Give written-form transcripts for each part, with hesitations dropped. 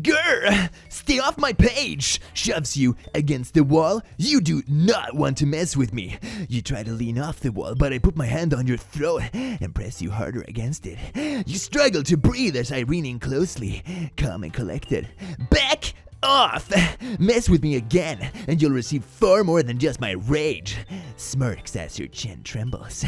Grr! Stay off my page! Shoves you against the wall. You do not want to mess with me. You try to lean off the wall, but I put my hand on your throat and press you harder against it. You struggle to breathe as I rein in closely, calm and collected. Back off! Mess with me again, and you'll receive far more than just my rage. Smirks as your chin trembles.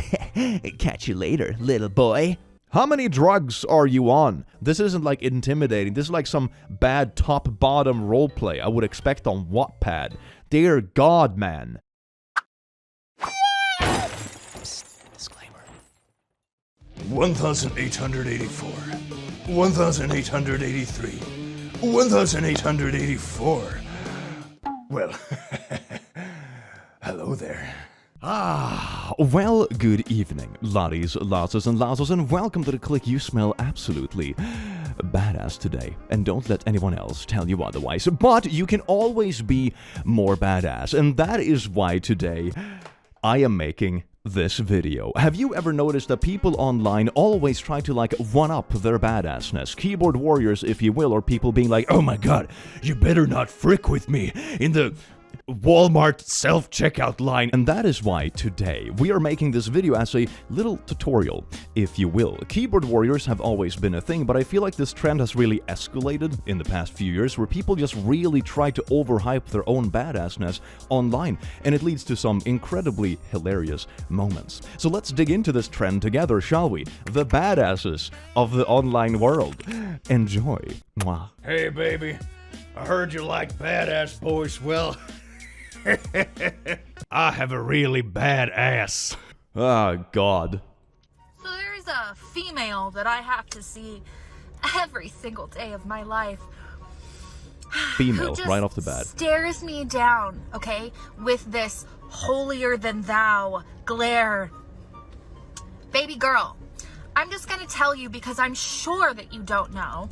Catch you later, little boy. How many drugs are you on? This isn't like intimidating. This is like some bad top-bottom roleplay I would expect on Wattpad. Dear God, man. Disclaimer. 1884. 1883. 1884. Well, hello there. Well, good evening, laddies, lasses, and lasses, and welcome to the click. You smell absolutely badass today, and don't let anyone else tell you otherwise. But you can always be more badass, and that is why today I am making this video. Have you ever noticed that people online always try to like one-up their badassness? Keyboard warriors, if you will, or people being like, oh my god, you better not frick with me in the Walmart self-checkout line. And that is why today we are making this video as a little tutorial, if you will. Keyboard warriors have always been a thing, but I feel like this trend has really escalated in the past few years, where people just really try to overhype their own badassness online, and it leads to some incredibly hilarious moments. So let's dig into this trend together, shall we? The badasses of the online world. Enjoy. Mwah. Hey, baby. I heard you like badass boys. Well, I have a really bad ass. Oh, God. So there's a female that I have to see every single day of my life. Female, who just right off the bat. Stares me down, okay, with this holier-than-thou glare. Baby girl, I'm just gonna tell you because I'm sure that you don't know.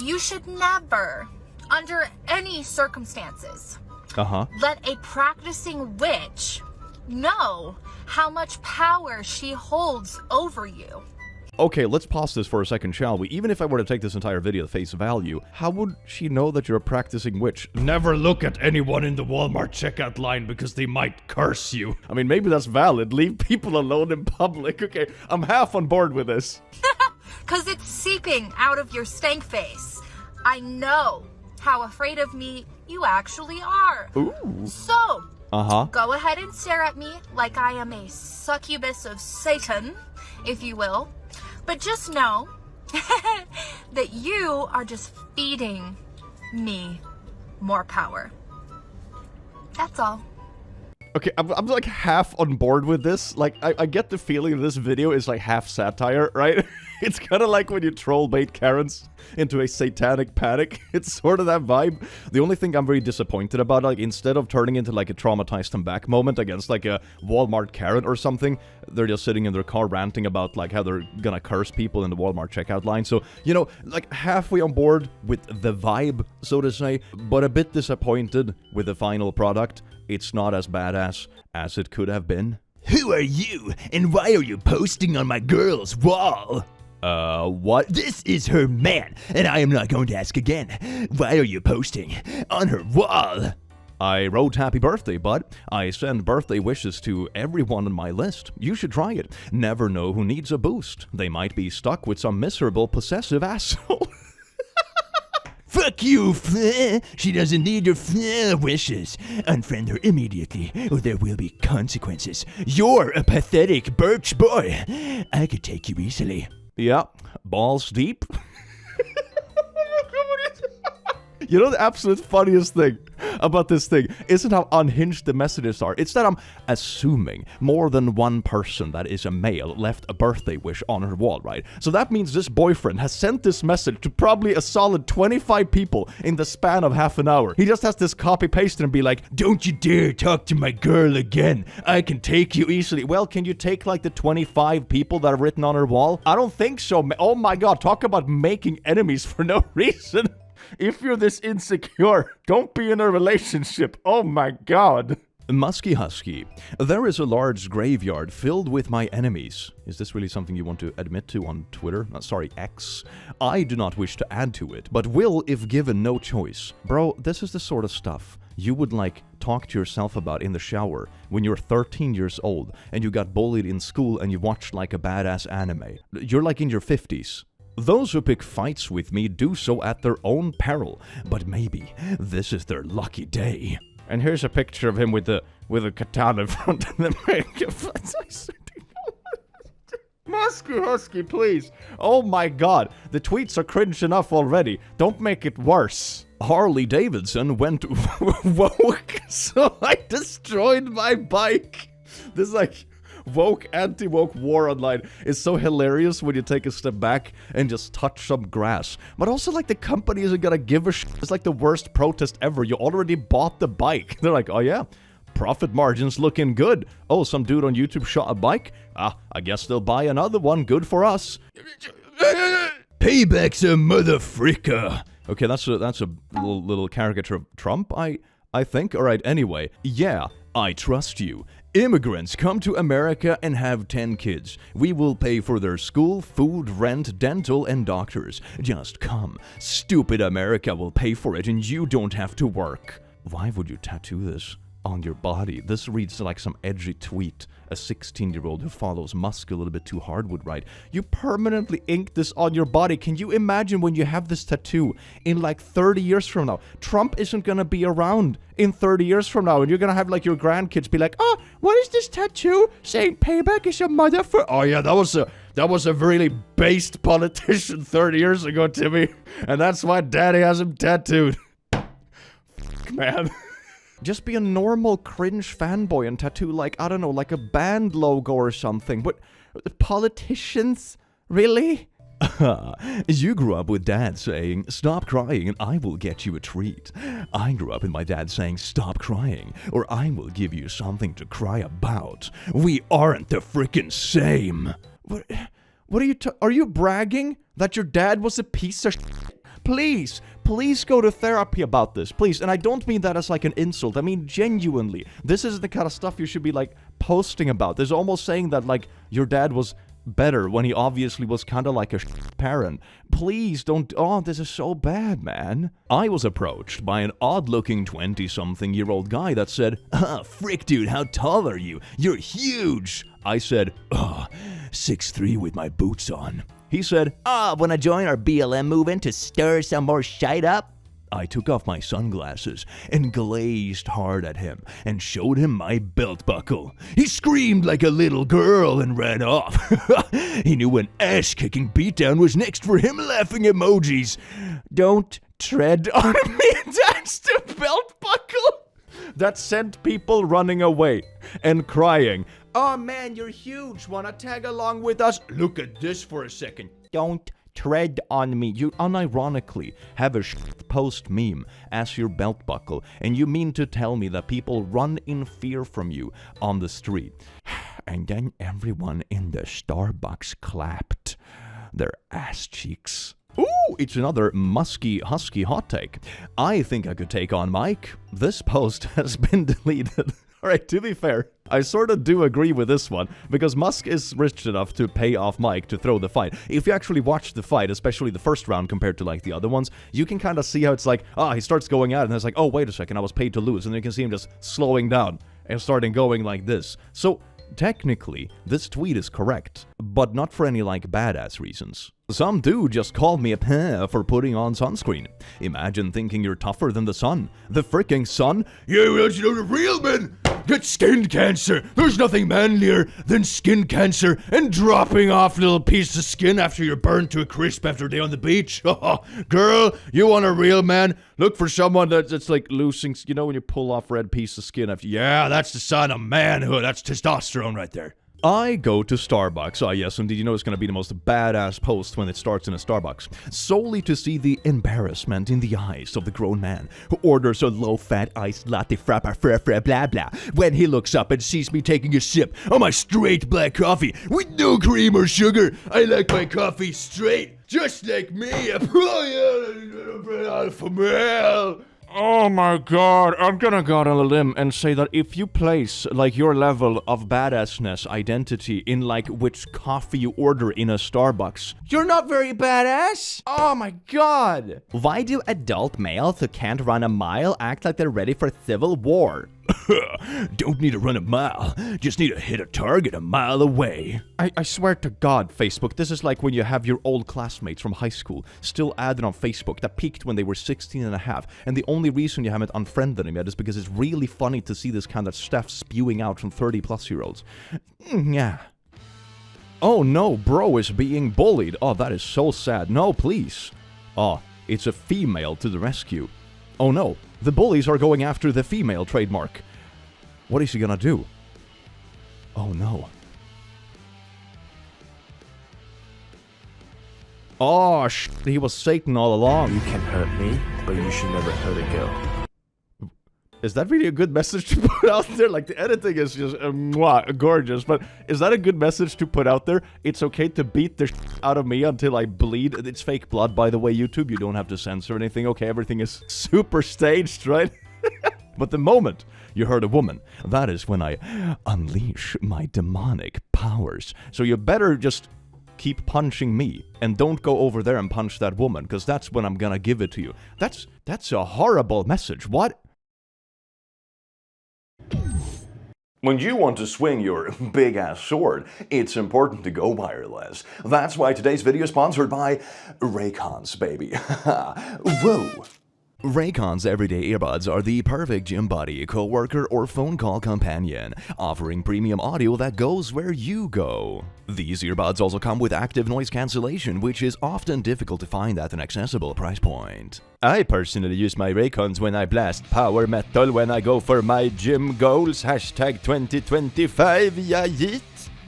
You should never, under any circumstances, let a practicing witch know how much power she holds over you. Okay, let's pause this for a second, shall we? Even if I were to take this entire video at face value, how would she know that you're a practicing witch? Never look at anyone in the Walmart checkout line because they might curse you. I mean, maybe that's valid. Leave people alone in public. Okay, I'm half on board with this. Cause it's seeping out of your stank face. I know how afraid of me you actually are. Ooh. So, go ahead and stare at me like I am a succubus of Satan, if you will. But just know that you are just feeding me more power. That's all. Okay, I'm like half on board with this. Like, I get the feeling this video is like half satire, right? It's kind of like when you troll bait Karens into a satanic panic. It's sort of that vibe. The only thing I'm very disappointed about, like, instead of turning into like a traumatized them back moment against like a Walmart Karen or something, they're just sitting in their car ranting about like how they're gonna curse people in the Walmart checkout line. So, you know, like halfway on board with the vibe, so to say, but a bit disappointed with the final product. It's not as badass as it could have been. Who are you, and why are you posting on my girl's wall? What? This is her man, and I am not going to ask again. Why are you posting on her wall? I wrote happy birthday, bud. I send birthday wishes to everyone on my list. You should try it. Never know who needs a boost. They might be stuck with some miserable possessive asshole. Fuck you, she doesn't need your wishes. Unfriend her immediately, or there will be consequences. You're a pathetic birch boy. I could take you easily. Yeah, balls deep. You know the absolute funniest thing about this thing isn't how unhinged the messages are. It's that I'm assuming more than one person that is a male left a birthday wish on her wall, right? So that means this boyfriend has sent this message to probably a solid 25 people in the span of half an hour. He just has this copy-paste and be like, don't you dare talk to my girl again. I can take you easily. Well, can you take like the 25 people that are written on her wall? I don't think so. Oh my god, talk about making enemies for no reason. If you're this insecure, don't be in a relationship. Oh my god. Musky Husky. There is a large graveyard filled with my enemies. Is this really something you want to admit to on Twitter? Sorry, X. I do not wish to add to it, but will if given no choice. Bro, this is the sort of stuff you would like talk to yourself about in the shower when you're 13 years old and you got bullied in school and you watched like a badass anime. You're like in your 50s. Those who pick fights with me do so at their own peril, but maybe this is their lucky day. And here's a picture of him with a katana in front of the microphone. Musky Husky, please. Oh my god, the tweets are cringe enough already. Don't make it worse. Harley Davidson went woke, so I destroyed my bike. This is like woke, anti-woke war online is so hilarious when you take a step back and just touch some grass. But also, like, the company isn't gonna give a shit. It's like the worst protest ever. You already bought the bike. They're like, oh yeah, profit margins looking good. Oh, some dude on YouTube shot a bike? I guess they'll buy another one. Good for us. Payback's a motherfricker. Okay, that's a little caricature of Trump, I think. Alright, anyway. Yeah, I trust you. Immigrants come to America and have 10 kids. We will pay for their school, food, rent, dental, and doctors. Just come. Stupid America will pay for it and you don't have to work. Why would you tattoo this on your body? This reads like some edgy tweet a 16-year-old who follows Musk a little bit too hard would write. You permanently ink this on your body. Can you imagine when you have this tattoo in like 30 years from now? Trump isn't gonna be around in 30 years from now, and you're gonna have like your grandkids be like, oh, what is this tattoo saying payback is a motherfucker? Oh yeah, that was a really based politician 30 years ago, Timmy, and that's why Daddy has him tattooed. Man. Just be a normal cringe fanboy and tattoo like, I don't know, like a band logo or something. But politicians? Really? You grew up with dad saying, stop crying and I will get you a treat. I grew up with my dad saying, stop crying or I will give you something to cry about. We aren't the frickin' same. What are you are you bragging that your dad was a piece of shit? Please go to therapy about this, please. And I don't mean that as like an insult. I mean genuinely. This is the kind of stuff you should be like posting about. There's almost saying that like your dad was better when he obviously was kind of like a parent. Please don't. Oh, this is so bad, man. I was approached by an odd-looking 20-something-year-old guy that said, frick, dude, how tall are you? You're huge. I said, 6'3" with my boots on. He said, wanna join our BLM movement to stir some more shite up? I took off my sunglasses and glazed hard at him and showed him my belt buckle. He screamed like a little girl and ran off. He knew an ass-kicking beatdown was next for him, laughing emojis. Don't tread on me, that's the belt buckle. That sent people running away and crying. Oh man, you're huge. Wanna tag along with us? Look at this for a second. Don't tread on me. You unironically have a post meme as your belt buckle, and you mean to tell me that people run in fear from you on the street. And then everyone in the Starbucks clapped their ass cheeks. Ooh, it's another musky husky hot take. I think I could take on Mike. This post has been deleted. Alright, to be fair, I sort of do agree with this one, because Musk is rich enough to pay off Mike to throw the fight. If you actually watch the fight, especially the first round compared to like the other ones, you can kind of see how it's like, he starts going out and it's like, oh, wait a second, I was paid to lose. And then you can see him just slowing down and starting going like this. So, technically, this tweet is correct, but not for any like badass reasons. Some dude just called me a pair for putting on sunscreen. Imagine thinking you're tougher than the sun. The freaking sun? Yeah, well, you know, the real men get skin cancer. There's nothing manlier than skin cancer and dropping off little pieces of skin after you're burned to a crisp after a day on the beach. Girl, you want a real man? Look for someone that's like losing, you know, when you pull off red piece of skin after. Yeah, that's the sign of manhood. That's testosterone right there. I go to Starbucks. Ah, yes, indeed, you know it's going to be the most badass post when it starts in a Starbucks. Solely to see the embarrassment in the eyes of the grown man who orders a low-fat iced latte frappa blah blah when he looks up and sees me taking a sip of my straight black coffee with no cream or sugar. I like my coffee straight, just like me. Alpha male. Oh my god, I'm gonna go out on a limb and say that if you place, like, your level of badassness identity in, like, which coffee you order in a Starbucks, you're not very badass! Oh my god! Why do adult males who can't run a mile act like they're ready for civil war? Don't need to run a mile, just need to hit a target a mile away. I swear to God, Facebook, this is like when you have your old classmates from high school still added on Facebook that peaked when they were 16 and a half, and the only reason you haven't unfriended them yet is because it's really funny to see this kind of stuff spewing out from 30-plus-year-olds. Yeah. Oh no, bro is being bullied. Oh, that is so sad. No, please. Oh, it's a female to the rescue. Oh no, the bullies are going after the female trademark. What is he gonna do? Oh no. Oh, he was Satan all along. You can hurt me, but you should never hurt a girl. Is that really a good message to put out there? Like, the editing is just gorgeous, but is that a good message to put out there? It's okay to beat the out of me until I bleed. It's fake blood, by the way, YouTube. You don't have to censor anything. Okay, everything is super staged, right? But the moment you hurt a woman, that is when I unleash my demonic powers. So you better just keep punching me and don't go over there and punch that woman, because that's when I'm gonna give it to you. That's a horrible message. What? When you want to swing your big-ass sword, it's important to go wireless. That's why today's video is sponsored by Raycons, baby. Whoa! Raycon's everyday earbuds are the perfect gym buddy, co-worker, or phone call companion, offering premium audio that goes where you go. These earbuds also come with active noise cancellation, which is often difficult to find at an accessible price point. I personally use my Raycons when I blast power metal when I go for my gym goals, #2025, yeah yeet.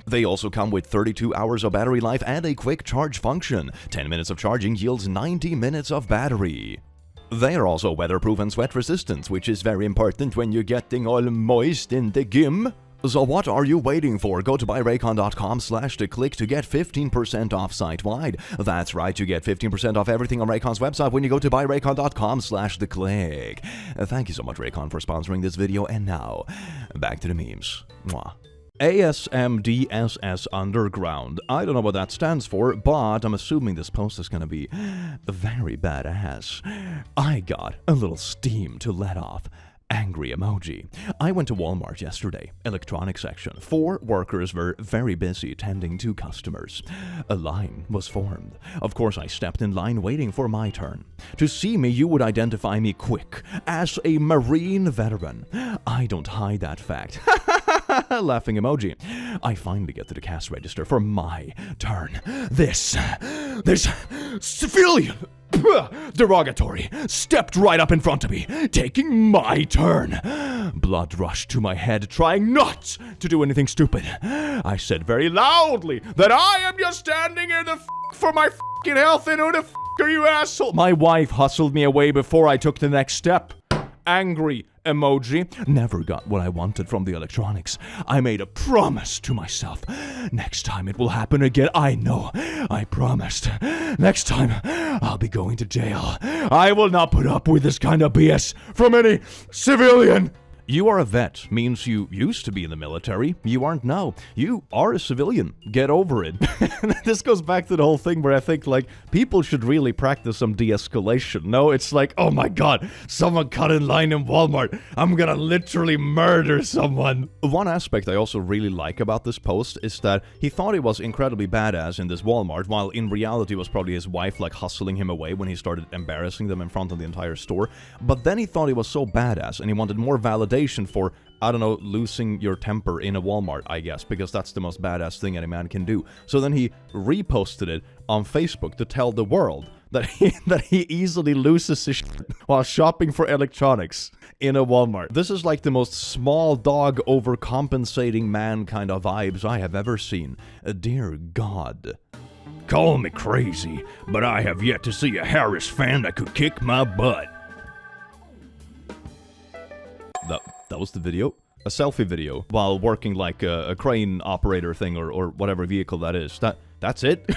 They also come with 32 hours of battery life and a quick charge function. 10 minutes of charging yields 90 minutes of battery. They are also weatherproof and sweat resistant, which is very important when you're getting all moist in the gym. So what are you waiting for? Go to buyraycon.com/theclick to get 15% off site-wide. That's right, you get 15% off everything on Raycon's website when you go to buyraycon.com/theclick. Thank you so much, Raycon, for sponsoring this video, and now, back to the memes. Mwah. ASMDSS Underground. I don't know what that stands for, but I'm assuming this post is gonna be very badass. I got a little steam to let off. Angry emoji. I went to Walmart yesterday, electronics section. 4 workers were very busy tending to customers. A line was formed. Of course, I stepped in line waiting for my turn. To see me, you would identify me quick as a Marine veteran. I don't hide that fact. Laughing emoji. I finally get to the cash register for my turn. This civilian, derogatory, stepped right up in front of me, taking my turn. Blood rushed to my head, trying not to do anything stupid. I said very loudly that I am just standing here for my f***ing health, and who the f*** are you, asshole? My wife hustled me away before I took the next step. Angry emoji. Never got what I wanted from the electronics. I made a promise to myself. Next time it will happen again. I know. I promised. Next time, I'll be going to jail. I will not put up with this kind of BS from any civilian. You are a vet means you used to be in the military. You aren't now. You are a civilian. Get over it. This goes back to the whole thing where I think, like, people should really practice some de-escalation. No, it's like, oh my god, someone cut in line in Walmart. I'm gonna literally murder someone. One aspect I also really like about this post is that he thought he was incredibly badass in this Walmart, while in reality it was probably his wife, like, hustling him away when he started embarrassing them in front of the entire store. But then he thought he was so badass and he wanted more validation for, I don't know, losing your temper in a Walmart, I guess, because that's the most badass thing any man can do. So then he reposted it on Facebook to tell the world that he easily loses his shit while shopping for electronics in a Walmart. This is like the most small dog overcompensating man kind of vibes I have ever seen. Dear God. Call me crazy, but I have yet to see a Harris fan that could kick my butt. That was the video. A selfie video while working like a crane operator thing or whatever vehicle that is. That's it.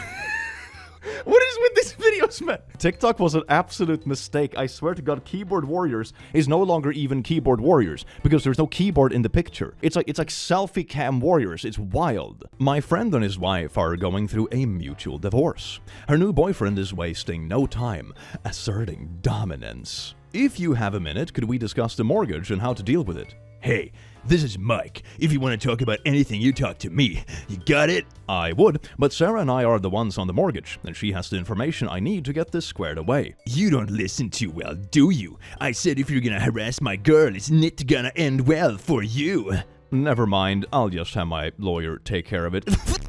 What is with at these videos, man. TikTok was an absolute mistake. I swear to God, keyboard warriors is no longer even keyboard warriors because there's no keyboard in the picture. It's like selfie cam warriors. It's wild. My friend and his wife are going through a mutual divorce. Her new boyfriend is wasting no time asserting dominance. If you have a minute, could we discuss the mortgage and how to deal with it? Hey, this is Mike. If you want to talk about anything, you talk to me. You got it? I would, but Sarah and I are the ones on the mortgage, and she has the information I need to get this squared away. You don't listen too well, do you? I said if you're gonna harass my girl, it's not gonna end well for you. Never mind, I'll just have my lawyer take care of it.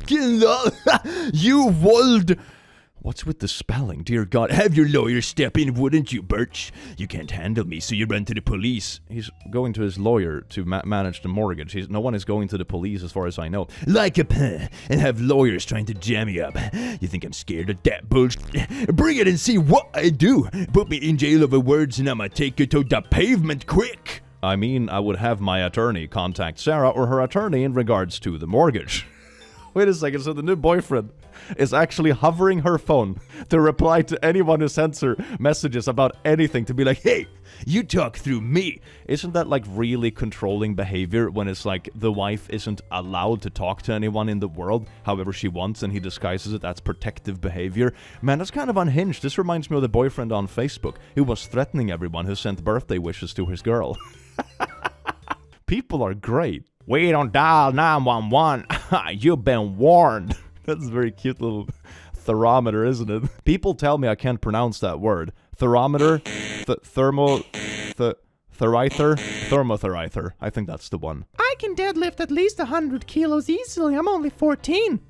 You would. What's with the spelling? Dear God. Have your lawyer step in, wouldn't you, Birch? You can't handle me, so you run to the police. He's going to his lawyer to manage the mortgage. No one is going to the police as far as I know. Like a pun, and have lawyers trying to jam me up. You think I'm scared of that bullshit? Bring it and see what I do. Put me in jail over words and I'ma take you to the pavement quick. I mean, I would have my attorney contact Sarah or her attorney in regards to the mortgage. Wait a second, so the new boyfriend is actually hovering her phone to reply to anyone who sends her messages about anything to be like, hey, you talk through me. Isn't that like really controlling behavior when it's like the wife isn't allowed to talk to anyone in the world however she wants and he disguises it as protective behavior? Man, that's kind of unhinged. This reminds me of the boyfriend on Facebook who was threatening everyone who sent birthday wishes to his girl. People are great. We don't dial 911. You've been warned. That's a very cute little thermometer, isn't it? People tell me I can't pronounce that word. Thermometer, thermotherizer. I think that's the one. I can deadlift at least 100 kilos easily. I'm only 14.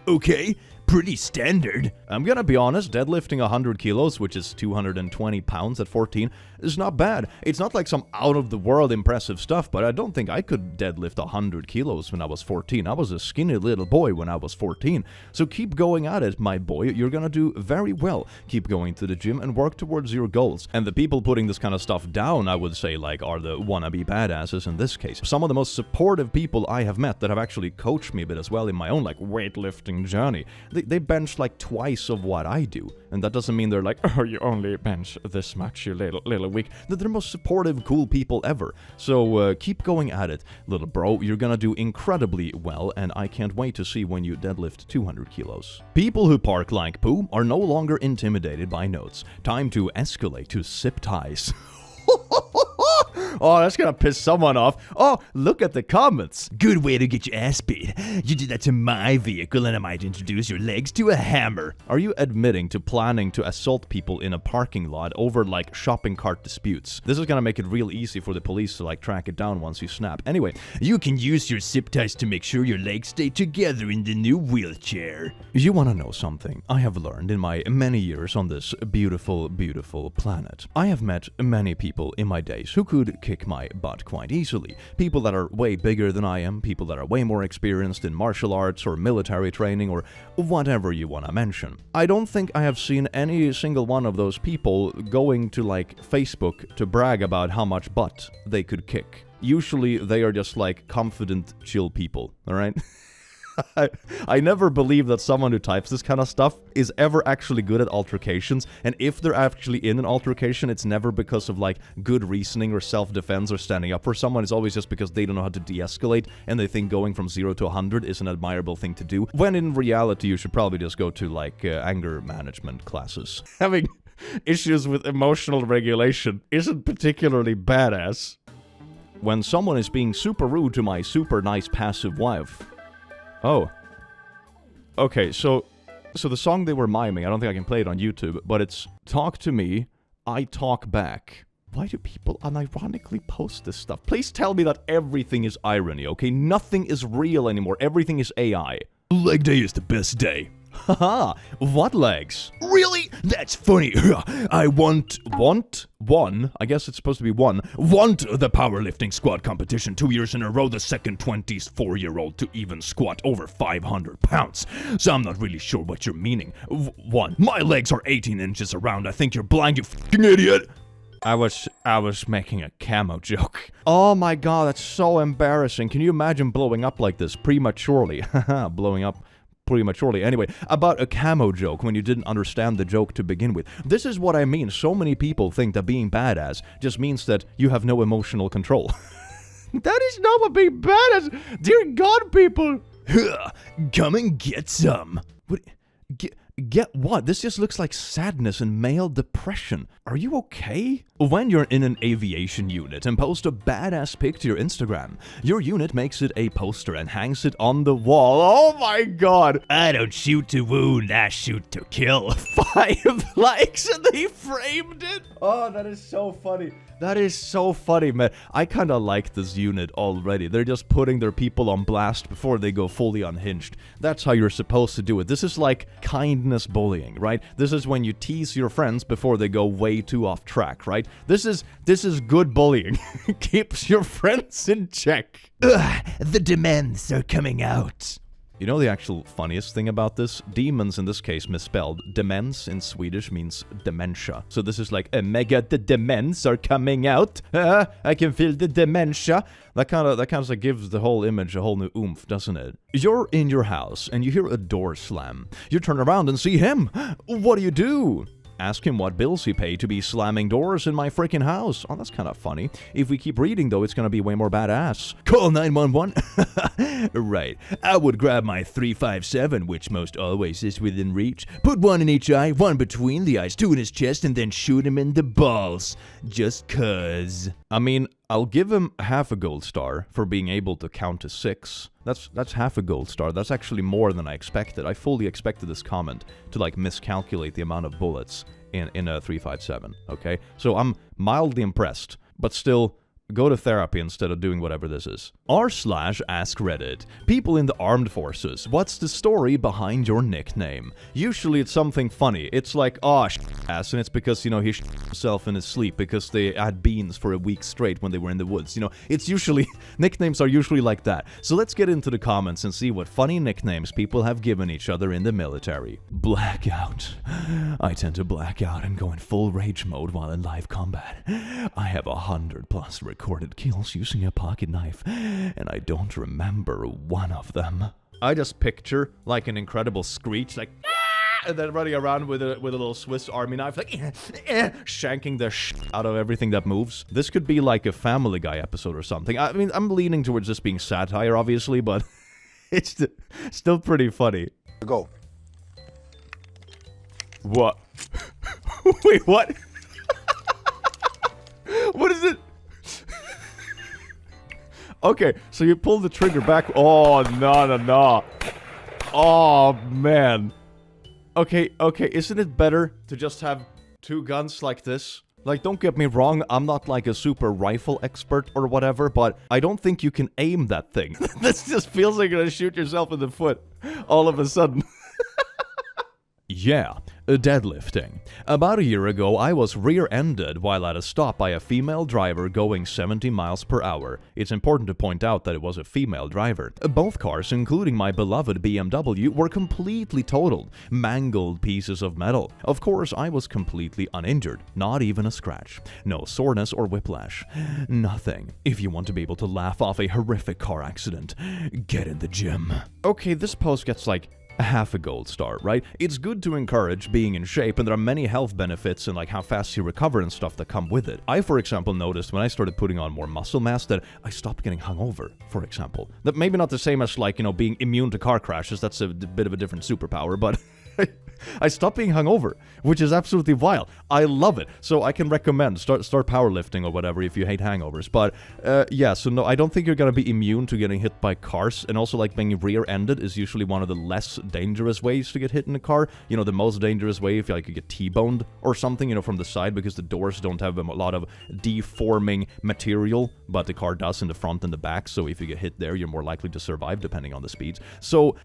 Okay, pretty standard. I'm gonna be honest, deadlifting 100 kilos, which is 220 pounds at 14, is not bad. It's not like some out-of-the-world impressive stuff, but I don't think I could deadlift 100 kilos when I was 14. I was a skinny little boy when I was 14. So keep going at it, my boy. You're gonna do very well. Keep going to the gym and work towards your goals. And the people putting this kind of stuff down, I would say, like, are the wannabe badasses in this case. Some of the most supportive people I have met that have actually coached me a bit as well in my own, like, weightlifting journey. They bench like twice of what I do. And that doesn't mean they're like, oh, you only bench this much, you little weak. They're the most supportive, cool people ever. So keep going at it, little bro. You're gonna do incredibly well, and I can't wait to see when you deadlift 200 kilos. People who park like poo are no longer intimidated by notes. Time to escalate to zip ties. Oh, that's gonna piss someone off. Oh, look at the comments. Good way to get your ass beat. You did that to my vehicle and I might introduce your legs to a hammer. Are you admitting to planning to assault people in a parking lot over like shopping cart disputes? This is gonna make it real easy for the police to like track it down once you snap. Anyway, you can use your zip ties to make sure your legs stay together in the new wheelchair. You wanna know something? I have learned in my many years on this beautiful, beautiful planet. I have met many people in my days who could kick my butt quite easily. People that are way bigger than I am, people that are way more experienced in martial arts or military training or whatever you want to mention. I don't think I have seen any single one of those people going to like Facebook to brag about how much butt they could kick. Usually they are just like confident, chill people, alright? I never believe that someone who types this kind of stuff is ever actually good at altercations, and if they're actually in an altercation, it's never because of like good reasoning or self-defense or standing up for someone. It's always just because they don't know how to de-escalate and they think going from 0 to 100 is an admirable thing to do, when in reality you should probably just go to like anger management classes. Having issues with emotional regulation isn't particularly badass. When someone is being super rude to my super nice passive wife. Oh. Okay, so the song they were miming, I don't think I can play it on YouTube, but it's Talk to Me, I Talk Back. Why do people unironically post this stuff? Please tell me that everything is irony, okay? Nothing is real anymore. Everything is AI. Leg day is the best day. Haha, what legs? Really? That's funny. I want, I guess it's supposed to be won the powerlifting squat competition 2 years in a row, the second 24-year-old to even squat over 500 pounds. So I'm not really sure what you're meaning. My legs are 18 inches around. I think you're blind, you fucking idiot. I was making a camo joke. Oh my god, that's so embarrassing. Can you imagine blowing up like this prematurely? Haha, blowing up prematurely. Anyway, about a camo joke when you didn't understand the joke to begin with. This is what I mean. So many people think that being badass just means that you have no emotional control. That is not what being badass. Dear God, people. Come and get some. What? Get what? This just looks like sadness and male depression. Are you okay? When you're in an aviation unit and post a badass pic to your Instagram, your unit makes it a poster and hangs it on the wall. Oh my god! I don't shoot to wound, I shoot to kill. 5 likes and they framed it. Oh, that is so funny. That is so funny, man. I kind of like this unit already. They're just putting their people on blast before they go fully unhinged. That's how you're supposed to do it. This is like kindness bullying, right? This is when you tease your friends before they go way too off track, right? This is good bullying. Keeps your friends in check. The demons are coming out. You know the actual funniest thing about this? Demons in this case misspelled. Demens in Swedish means dementia. So this is like, mega the demons are coming out. I can feel the dementia. That kind of like gives the whole image a whole new oomph, doesn't it? You're in your house and you hear a door slam. You turn around and see him. What do? Ask him what bills he paid to be slamming doors in my freaking house. Oh, that's kind of funny. If we keep reading, though, it's gonna be way more badass. Call 911. Right. I would grab my 357, which most always is within reach, put one in each eye, one between the eyes, 2 in his chest, and then shoot him in the balls. Just cuz. I mean, I'll give him half a gold star for being able to count to 6. That's half a gold star. That's actually more than I expected. I fully expected this comment to like miscalculate the amount of bullets in a 357, okay? So I'm mildly impressed, but still, go to therapy instead of doing whatever this is. r/AskReddit. People in the armed forces. What's the story behind your nickname? Usually it's something funny. It's like, oh, ass, and it's because, you know, he himself in his sleep because they had beans for a week straight when they were in the woods. You know, it's usually, nicknames are usually like that. So let's get into the comments and see what funny nicknames people have given each other in the military. Blackout. I tend to black out and go in full rage mode while in live combat. I have 100+ recorded kills using a pocket knife, and I don't remember one of them. I just picture like an incredible screech, like, ah! And then running around with a little Swiss Army knife, like, shanking the out of everything that moves. This could be like a Family Guy episode or something. I mean, I'm leaning towards this being satire, obviously, but it's still pretty funny. Go. What? Wait, what? What is it? Okay, so you pull the trigger back. Oh, no. Oh, man. Okay, isn't it better to just have 2 guns like this? Like, don't get me wrong, I'm not like a super rifle expert or whatever, but I don't think you can aim that thing. This just feels like you're gonna shoot yourself in the foot all of a sudden. Yeah, deadlifting. About a year ago, I was rear-ended while at a stop by a female driver going 70 miles per hour. It's important to point out that it was a female driver. Both cars, including my beloved BMW, were completely totaled, mangled pieces of metal. Of course, I was completely uninjured, not even a scratch. No soreness or whiplash. Nothing. If you want to be able to laugh off a horrific car accident, get in the gym. Okay, this post gets like half a gold star, right? It's good to encourage being in shape, and there are many health benefits and like how fast you recover and stuff that come with it. I, for example, noticed when I started putting on more muscle mass that I stopped getting hungover, for example. That maybe not the same as like, you know, being immune to car crashes. That's a bit of a different superpower, but I stopped being hungover, which is absolutely wild. I love it. So I can recommend start powerlifting or whatever if you hate hangovers. But yeah, so no, I don't think you're gonna be immune to getting hit by cars. And also, like, being rear-ended is usually one of the less dangerous ways to get hit in a car. You know, the most dangerous way if you like you get T-boned or something, you know, from the side, because the doors don't have a lot of deforming material, but the car does in the front and the back. So if you get hit there, you're more likely to survive depending on the speeds. So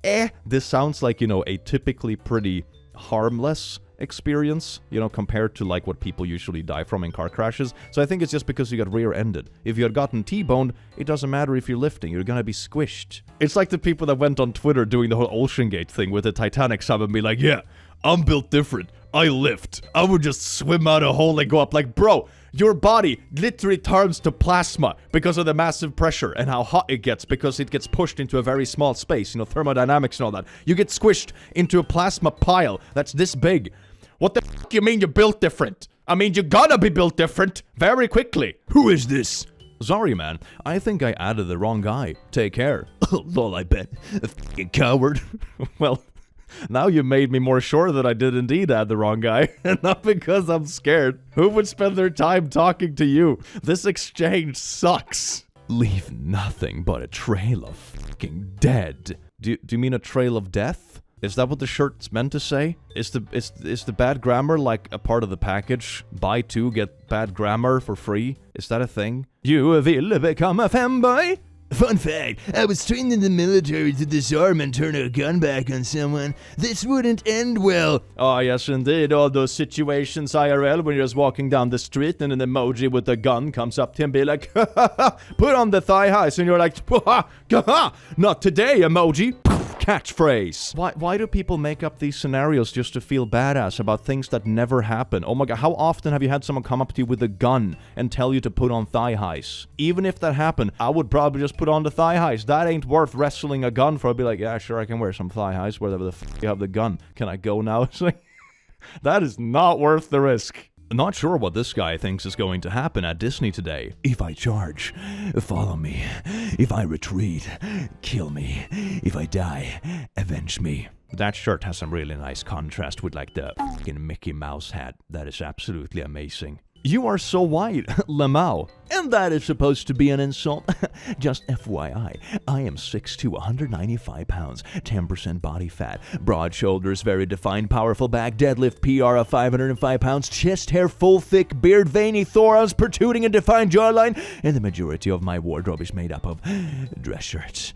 this sounds like, you know, a typically pretty harmless experience, you know, compared to like what people usually die from in car crashes. So I think it's just because you got rear-ended. If you had gotten T-boned, it doesn't matter if you're lifting, you're gonna be squished. It's like the people that went on Twitter doing the whole Ocean Gate thing with the Titanic sub and be like, yeah, I'm built different. I lift. I would just swim out a hole and go up. Like, bro, your body literally turns to plasma because of the massive pressure and how hot it gets because it gets pushed into a very small space. You know, thermodynamics and all that. You get squished into a plasma pile that's this big. What the f*** you mean you're built different? I mean, you're gonna be built different very quickly. Who is this? Sorry, man. I think I added the wrong guy. Take care. Lol, I bet. A fucking coward. Well, now you made me more sure that I did indeed add the wrong guy. And not because I'm scared. Who would spend their time talking to you? This exchange sucks. Leave nothing but a trail of fucking dead. Do you mean a trail of death? Is that what the shirt's meant to say? Is the bad grammar like a part of the package? Buy two, get bad grammar for free? Is that a thing? You will become a femboy? Fun fact, I was trained in the military to disarm and turn a gun back on someone. This wouldn't end well. Oh, yes, indeed. All those situations IRL when you're just walking down the street and an emoji with a gun comes up to him and be like, ha ha ha, put on the thigh highs, and you're like, ha ha, not today, emoji. Catchphrase. Why do people make up these scenarios just to feel badass about things that never happen? Oh my god, how often have you had someone come up to you with a gun and tell you to put on thigh highs? Even if that happened, I would probably just put on the thigh highs. That ain't worth wrestling a gun for. I'd be like, yeah, sure, I can wear some thigh highs, wherever the f*** you have the gun. Can I go now? It's like, that is not worth the risk. Not sure what this guy thinks is going to happen at Disney today. If I charge, follow me. If I retreat, kill me. If I die, avenge me. That shirt has some really nice contrast with like the fucking Mickey Mouse hat. That is absolutely amazing. You are so white, Lamau. And that is supposed to be an insult. Just FYI, I am 6'2", 195 pounds, 10% body fat, broad shoulders, very defined, powerful back, deadlift PR of 505 pounds, chest hair, full, thick beard, veiny thorax, protruding and defined jawline, and the majority of my wardrobe is made up of dress shirts.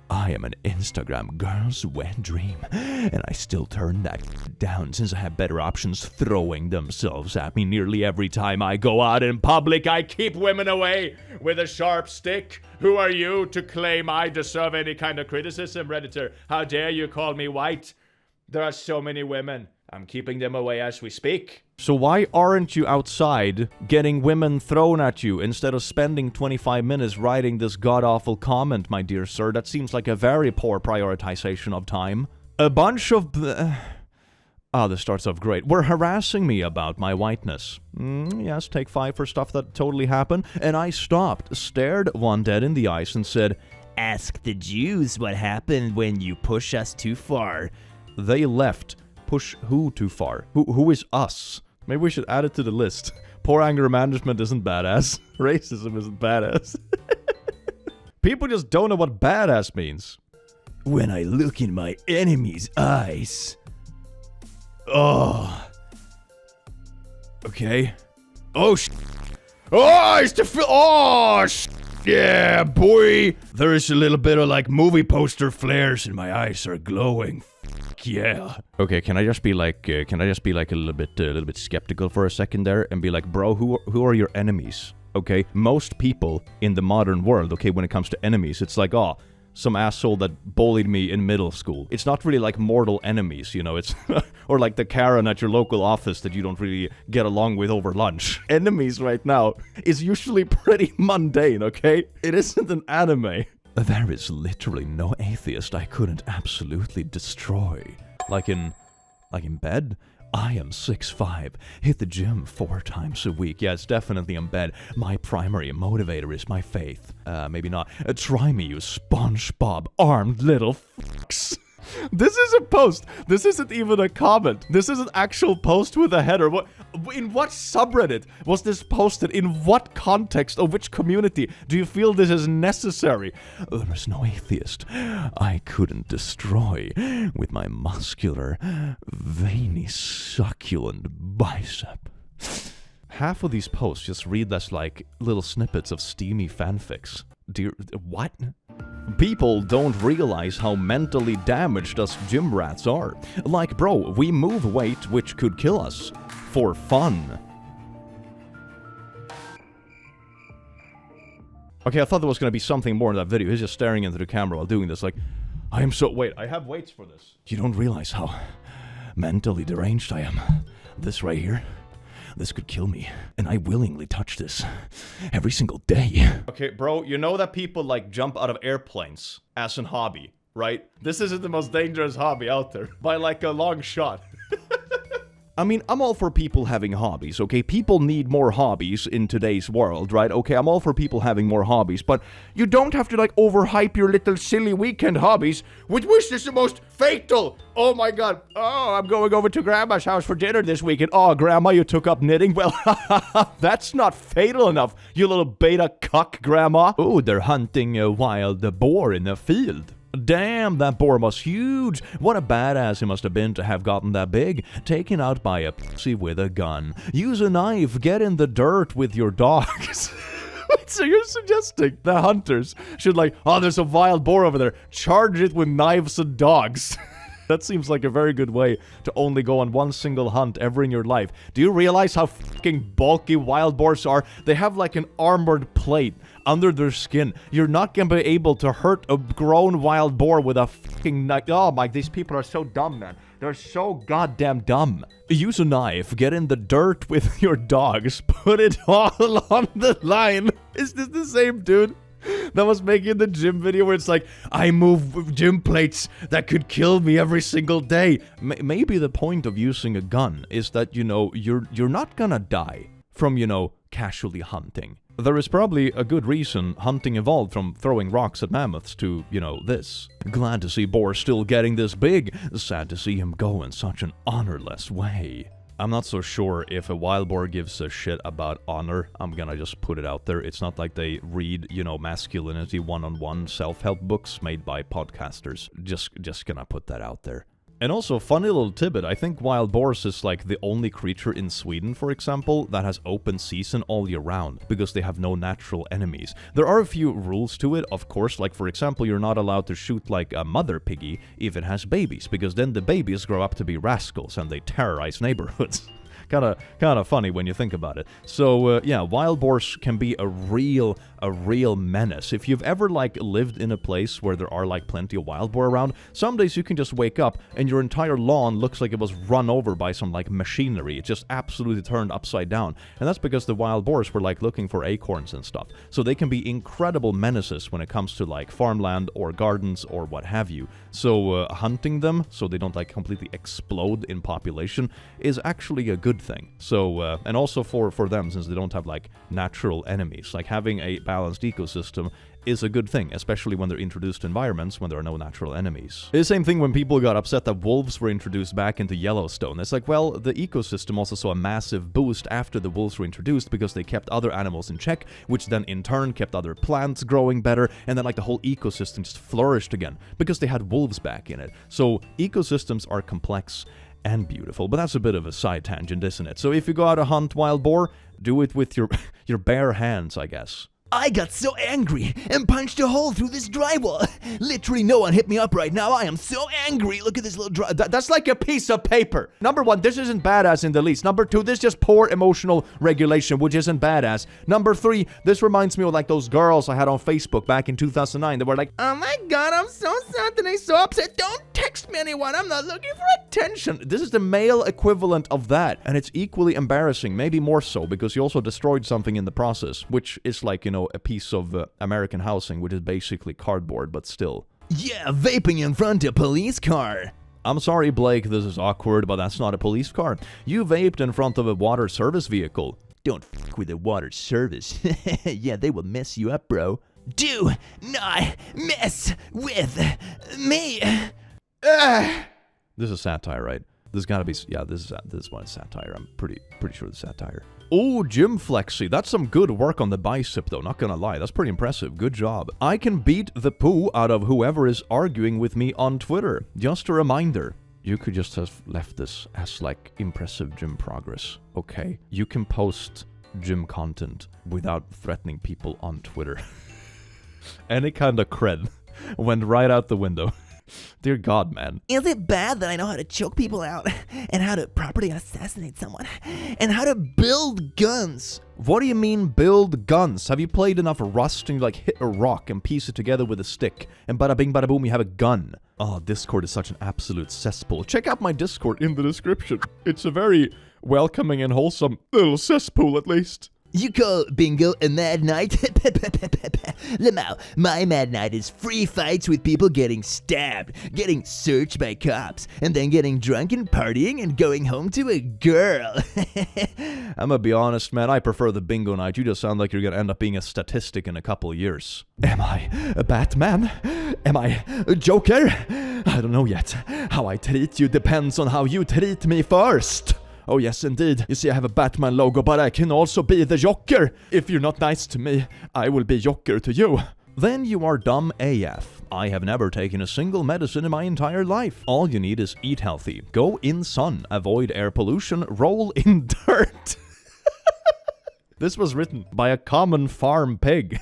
I am an Instagram girl's wet dream, and I still turn that down since I have better options throwing themselves at me nearly every time I go out in public. I keep women away with a sharp stick. Who are you to claim I deserve any kind of criticism, Redditor? How dare you call me white? There are so many women. I'm keeping them away as we speak. So why aren't you outside getting women thrown at you instead of spending 25 minutes writing this god-awful comment, my dear sir? That seems like a very poor prioritization of time. A bunch of... this starts off great. Were harassing me about my whiteness. Yes, take 5 for stuff that totally happened. And I stopped, stared one dead in the eyes and said, Ask the Jews what happened when you push us too far. They left. Push who too far? Who is us? Maybe we should add it to the list. Poor anger management isn't badass. Racism isn't badass. People just don't know what badass means. When I look in my enemy's eyes... Oh. Okay. Oh, Oh, it's the Oh, yeah, boy. There is a little bit of like movie poster flares and my eyes are glowing. Yeah. Okay, can I just be like a little bit skeptical for a second there and be like, bro, who are your enemies? Okay, most people in the modern world, okay, when it comes to enemies, it's like, oh, some asshole that bullied me in middle school. It's not really like mortal enemies, you know, it's... or like the Karen at your local office that you don't really get along with over lunch. Enemies right now is usually pretty mundane, okay? It isn't an anime. There is literally no atheist I couldn't absolutely destroy. Like in bed? I am 6'5", hit the gym 4 times a week. Yeah, it's definitely in bed. My primary motivator is my faith. Maybe not. Try me, you SpongeBob armed little fucks. This is a post. This isn't even a comment. This is an actual post with a header. In what subreddit was this posted? In what context or which community do you feel this is necessary? There is no atheist I couldn't destroy with my muscular, veiny, succulent bicep. Half of these posts just read as like little snippets of steamy fanfics. What? People don't realize how mentally damaged us gym rats are. Like, bro, we move weight which could kill us. For fun. Okay, I thought there was going to be something more in that video. He's just staring into the camera while doing this, like, Wait, I have weights for this. You don't realize how mentally deranged I am. This right here, this could kill me, and I willingly touch this every single day. Okay, bro, you know that people like jump out of airplanes as an hobby, right? This isn't the most dangerous hobby out there, by like a long shot. I mean, I'm all for people having hobbies, okay? People need more hobbies in today's world, right? Okay, I'm all for people having more hobbies, but you don't have to, like, overhype your little silly weekend hobbies, which is the most fatal. Oh my god. Oh, I'm going over to Grandma's house for dinner this weekend. Oh, Grandma, you took up knitting? Well, that's not fatal enough, you little beta cuck, Grandma. Oh, they're hunting a wild boar in a field. Damn, that boar was huge. What a badass he must have been to have gotten that big. Taken out by a pussy with a gun. Use a knife, get in the dirt with your dogs. So you're suggesting the hunters should like, oh, there's a wild boar over there. Charge it with knives and dogs. That seems like a very good way to only go on one single hunt ever in your life. Do you realize how fucking bulky wild boars are? They have like an armored plate under their skin. You're not gonna be able to hurt a grown wild boar with a fucking knife. Oh my, these people are so dumb, man. They're so goddamn dumb. Use a knife, get in the dirt with your dogs, put it all on the line. Is this the same dude that was making the gym video where it's like, I move gym plates that could kill me every single day? Maybe the point of using a gun is that, you know, you're not gonna die from, you know, casually hunting. There is probably a good reason hunting evolved from throwing rocks at mammoths to, you know, this. Glad to see Boar still getting this big. Sad to see him go in such an honorless way. I'm not so sure if a wild boar gives a shit about honor. I'm gonna just put it out there. It's not like they read, you know, masculinity one-on-one self-help books made by podcasters. Just gonna put that out there. And also, funny little tidbit, I think wild boars is like the only creature in Sweden, for example, that has open season all year round, because they have no natural enemies. There are a few rules to it, of course, like for example, you're not allowed to shoot like a mother piggy if it has babies, because then the babies grow up to be rascals and they terrorize neighborhoods. Kinda funny when you think about it. So, yeah, wild boars can be a real menace. If you've ever, like, lived in a place where there are, like, plenty of wild boar around, some days you can just wake up and your entire lawn looks like it was run over by some, like, machinery. It just absolutely turned upside down. And that's because the wild boars were, like, looking for acorns and stuff. So they can be incredible menaces when it comes to, like, farmland or gardens or what have you. So, hunting them so they don't, like, completely explode in population is actually a good thing. So, and also for them, since they don't have, like, natural enemies. Like, having a balanced ecosystem is a good thing, especially when they're introduced to environments when there are no natural enemies. The same thing when people got upset that wolves were introduced back into Yellowstone. It's like, well, the ecosystem also saw a massive boost after the wolves were introduced because they kept other animals in check, which then in turn kept other plants growing better, and then like the whole ecosystem just flourished again because they had wolves back in it. So ecosystems are complex and beautiful, but that's a bit of a side tangent, isn't it? So if you go out to hunt wild boar, do it with your bare hands, I guess. I got so angry and punched a hole through this drywall. Literally no one hit me up right now. I am so angry. Look at this little that's like a piece of paper. Number one, this isn't badass in the least. Number two, this is just poor emotional regulation, which isn't badass. Number three, this reminds me of like those girls I had on Facebook back in 2009 that were like, oh my god, I'm so sad and I'm so upset. Don't text me anyone. I'm not looking for attention. This is the male equivalent of that. And it's equally embarrassing, maybe more so, because you also destroyed something in the process, which is like, you know, a piece of American housing, which is basically cardboard, but still. Yeah, vaping in front of a police car. I'm sorry, Blake, this is awkward, but that's not a police car. You vaped in front of a water service vehicle. Don't f*** with the water service. Yeah, they will mess you up, bro. Do not mess with me. This is satire, right? This gotta be, yeah, this one is satire. I'm pretty sure it's satire. Oh, gym flexi. That's some good work on the bicep, though. Not gonna lie. That's pretty impressive. Good job. I can beat the poo out of whoever is arguing with me on Twitter. Just a reminder. You could just have left this as, like, impressive gym progress. Okay? You can post gym content without threatening people on Twitter. Any kind of cred went right out the window. Dear God, man. Is it bad that I know how to choke people out and how to properly assassinate someone and how to build guns? What do you mean build guns? Have you played enough Rust and you like hit a rock and piece it together with a stick and bada bing bada boom you have a gun? Oh, Discord is such an absolute cesspool. Check out my Discord in the description. It's a very welcoming and wholesome little cesspool at least. You call bingo a mad night? Lamau, my mad night is free fights with people getting stabbed, getting searched by cops, and then getting drunk and partying and going home to a girl. I'm gonna be honest, man, I prefer the bingo night. You just sound like you're gonna end up being a statistic in a couple of years. Am I a Batman? Am I a Joker? I don't know yet. How I treat you depends on how you treat me first. Oh yes, indeed. You see, I have a Batman logo, but I can also be the Joker. If you're not nice to me, I will be Joker to you. Then you are dumb AF. I have never taken a single medicine in my entire life. All you need is eat healthy, go in sun, avoid air pollution, roll in dirt. This was written by a common farm pig.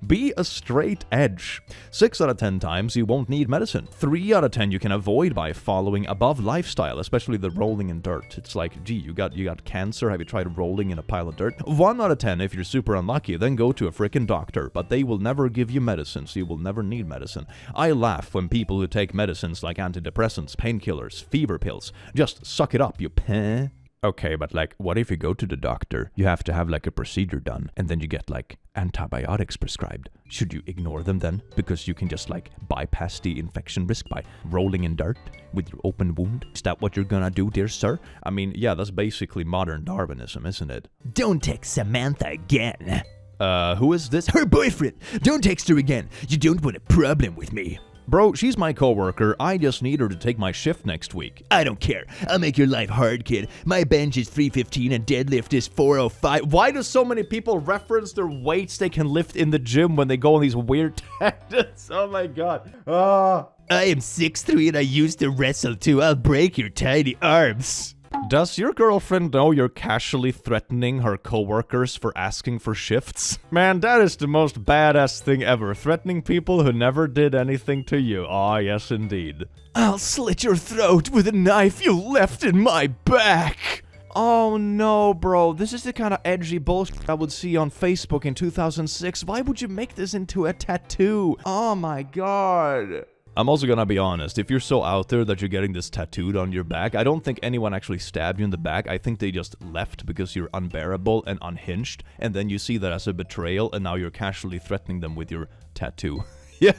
Be a straight edge. 6 out of 10 times you won't need medicine. 3 out of 10 you can avoid by following above lifestyle, especially the rolling in dirt. It's like, gee, you got cancer, have you tried rolling in a pile of dirt? 1 out of 10 if you're super unlucky, then go to a frickin' doctor, but they will never give you medicine, so you will never need medicine. I laugh when people who take medicines like antidepressants, painkillers, fever pills, just suck it up, you peh. Okay, but like, what if you go to the doctor, you have to have like a procedure done, and then you get like antibiotics prescribed? Should you ignore them then? Because you can just like bypass the infection risk by rolling in dirt with your open wound? Is that what you're gonna do, dear sir? I mean, yeah, that's basically modern Darwinism, isn't it? Don't text Samantha again. Who is this? Her boyfriend. Don't text her again. You don't want a problem with me. Bro, she's my coworker. I just need her to take my shift next week. I don't care. I'll make your life hard, kid. My bench is 315 and deadlift is 405. Why do so many people reference their weights they can lift in the gym when they go on these weird tangents? Oh my god. I am 6'3" and I used to wrestle too. I'll break your tiny arms. Does your girlfriend know you're casually threatening her coworkers for asking for shifts? Man, that is the most badass thing ever. Threatening people who never did anything to you. Ah, yes indeed. I'll slit your throat with a knife you left in my back. Oh no, bro. This is the kind of edgy bullshit I would see on Facebook in 2006. Why would you make this into a tattoo? Oh my god. I'm also gonna be honest, if you're so out there that you're getting this tattooed on your back, I don't think anyone actually stabbed you in the back. I think they just left because you're unbearable and unhinged, and then you see that as a betrayal, and now you're casually threatening them with your tattoo. Yeah,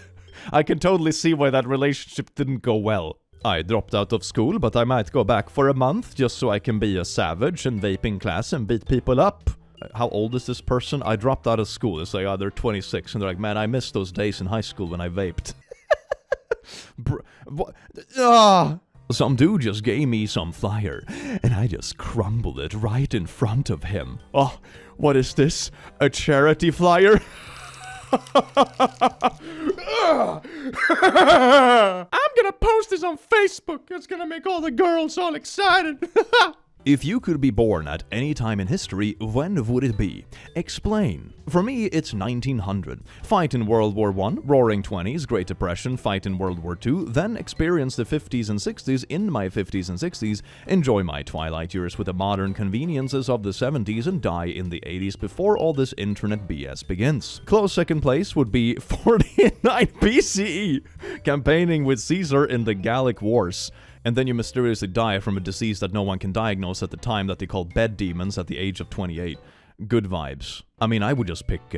I can totally see why that relationship didn't go well. I dropped out of school, but I might go back for a month just so I can be a savage and vape in class and beat people up. How old is this person? I dropped out of school. It's like, oh, they're 26, and they're like, man, I miss those days in high school when I vaped. Some dude just gave me some flyer, and I just crumbled it right in front of him. Oh, what is this? A charity flyer? I'm gonna post this on Facebook. It's gonna make all the girls all excited. If you could be born at any time in history, when would it be? Explain. For me, it's 1900. Fight in World War I, Roaring 20s, Great Depression, fight in World War II, then experience the 50s and 60s in my 50s and 60s, enjoy my twilight years with the modern conveniences of the 70s, and die in the 80s before all this internet BS begins. Close second place would be 49 BCE, campaigning with Caesar in the Gallic Wars. And then you mysteriously die from a disease that no one can diagnose at the time that they call bed demons at the age of 28. Good vibes. I mean, I would just pick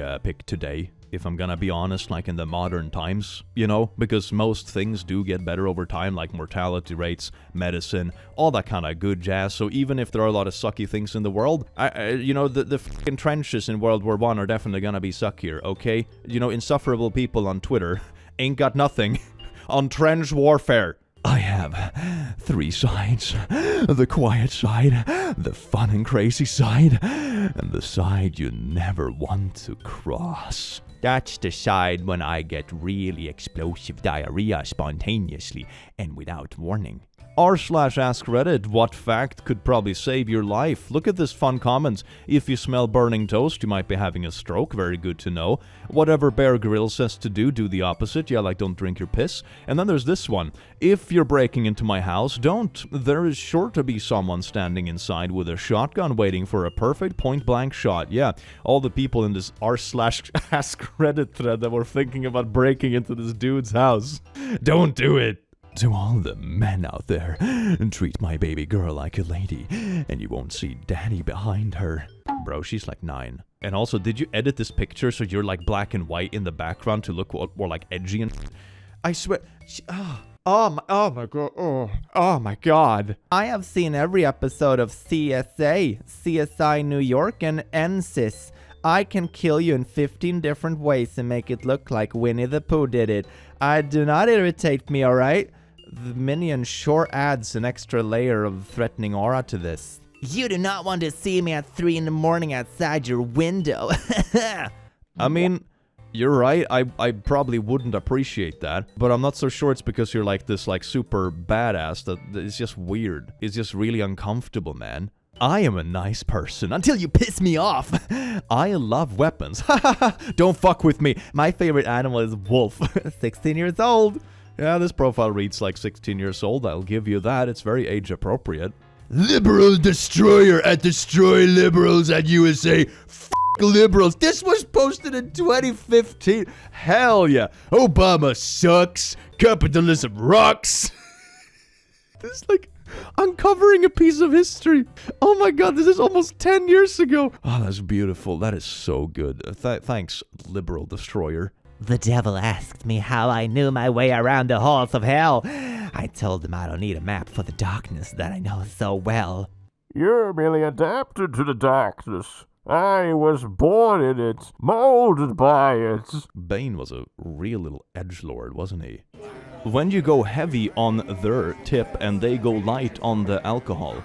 today, if I'm gonna be honest, like in the modern times, you know? Because most things do get better over time, like mortality rates, medicine, all that kind of good jazz. So even if there are a lot of sucky things in the world, you know, the fucking trenches in World War I are definitely gonna be suckier, okay? You know, insufferable people on Twitter ain't got nothing on trench warfare. I have 3 sides. The quiet side, the fun and crazy side, and the side you never want to cross. That's the side when I get really explosive diarrhea spontaneously and without warning. r/askreddit, what fact could probably save your life? Look at this fun comment. If you smell burning toast, you might be having a stroke. Very good to know. Whatever Bear Grylls says to do the opposite. Yeah, like don't drink your piss. And then there's this one. If you're breaking into my house, don't. There is sure to be someone standing inside with a shotgun waiting for a perfect point-blank shot. Yeah, all the people in this r/askreddit thread that were thinking about breaking into this dude's house. Don't do it. To all the men out there, treat my baby girl like a lady, and you won't see daddy behind her. Bro, she's like 9. And also, did you edit this picture so you're like black and white in the background to look more like edgy and I swear, oh my god. I have seen every episode of CSI New York, and NSYS. I can kill you in 15 different ways and make it look like Winnie the Pooh did it. Do not irritate me, alright? The minion sure adds an extra layer of threatening aura to this. You do not want to see me at 3 in the morning outside your window. I mean, you're right, I probably wouldn't appreciate that, but I'm not so sure it's because you're like this like super badass that it's just weird. It's just really uncomfortable, man. I am a nice person until you piss me off. I love weapons. Don't fuck with me. My favorite animal is wolf. 16 years old. Yeah, this profile reads like 16 years old. I'll give you that. It's very age appropriate. Liberal destroyer at destroy liberals at USA. F liberals. This was posted in 2015. Hell yeah. Obama sucks. Capitalism rocks. This is like uncovering a piece of history. Oh my god, this is almost 10 years ago. Oh, that's beautiful. That is so good. Thanks, liberal destroyer. The devil asked me how I knew my way around the halls of hell. I told him I don't need a map for the darkness that I know so well. You're merely adapted to the darkness. I was born in it, molded by it. Bane was a real little edgelord, wasn't he? When you go heavy on their tip and they go light on the alcohol.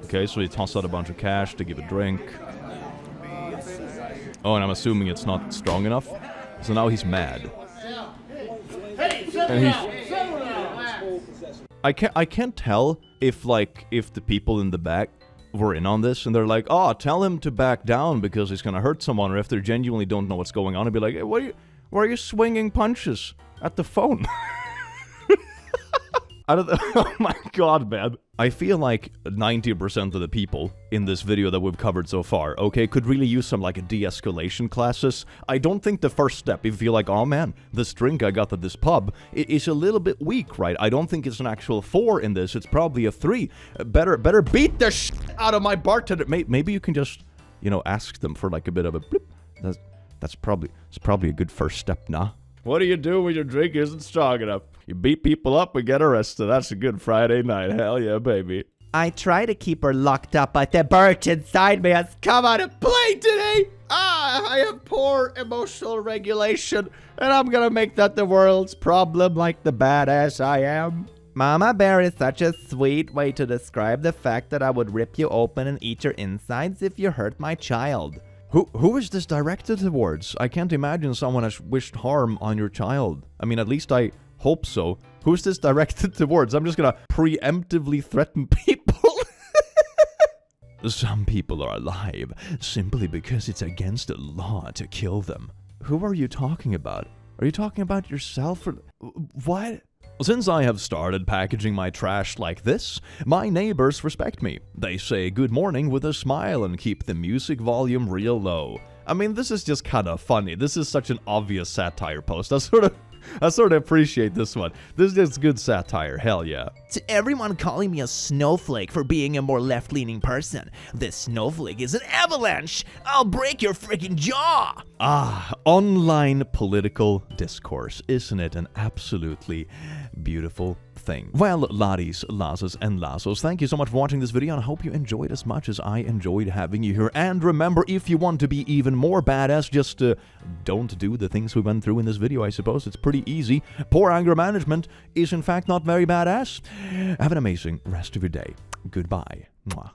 Okay, so he tossed out a bunch of cash to give a drink. Oh, and I'm assuming it's not strong enough. So now he's mad. And I can't tell if the people in the back were in on this and they're like, oh, tell him to back down because he's gonna hurt someone, or if they genuinely don't know what's going on and be like, hey, why are you swinging punches at the phone? I don't know. Oh my god, man. I feel like 90% of the people in this video that we've covered so far, okay, could really use some like de-escalation classes. I don't think the first step, if you feel like, oh man, this drink I got at this pub is a little bit weak, right? I don't think it's an actual 4 in this. It's probably a 3. Better beat the shit out of my bartender. Maybe you can just, you know, ask them for like a bit of a blip. It's probably a good first step, nah? What do you do when your drink isn't strong enough? You beat people up and get arrested. That's a good Friday night. Hell yeah, baby. I try to keep her locked up, but the birch inside me has come out of play today. I have poor emotional regulation, and I'm gonna make that the world's problem like the badass I am. Mama Bear is such a sweet way to describe the fact that I would rip you open and eat your insides if you hurt my child. Who is this directed towards? I can't imagine someone has wished harm on your child. I mean, at least I hope so. Who's this directed towards? I'm just gonna preemptively threaten people. Some people are alive simply because it's against the law to kill them. Who are you talking about? Are you talking about yourself or what? Since I have started packaging my trash like this, my neighbors respect me. They say good morning with a smile and keep the music volume real low. I mean, this is just kind of funny. This is such an obvious satire post. I sort of appreciate this one. This is good satire, hell yeah. To everyone calling me a snowflake for being a more left-leaning person, this snowflake is an avalanche! I'll break your freaking jaw! Ah, online political discourse. Isn't it an absolutely beautiful thing? Well, laddies, lasses, and lassos, thank you so much for watching this video, and I hope you enjoyed as much as I enjoyed having you here. And remember, if you want to be even more badass, just don't do the things we went through in this video, I suppose. It's pretty easy. Poor anger management is in fact not very badass. Have an amazing rest of your day. Goodbye. Mwah.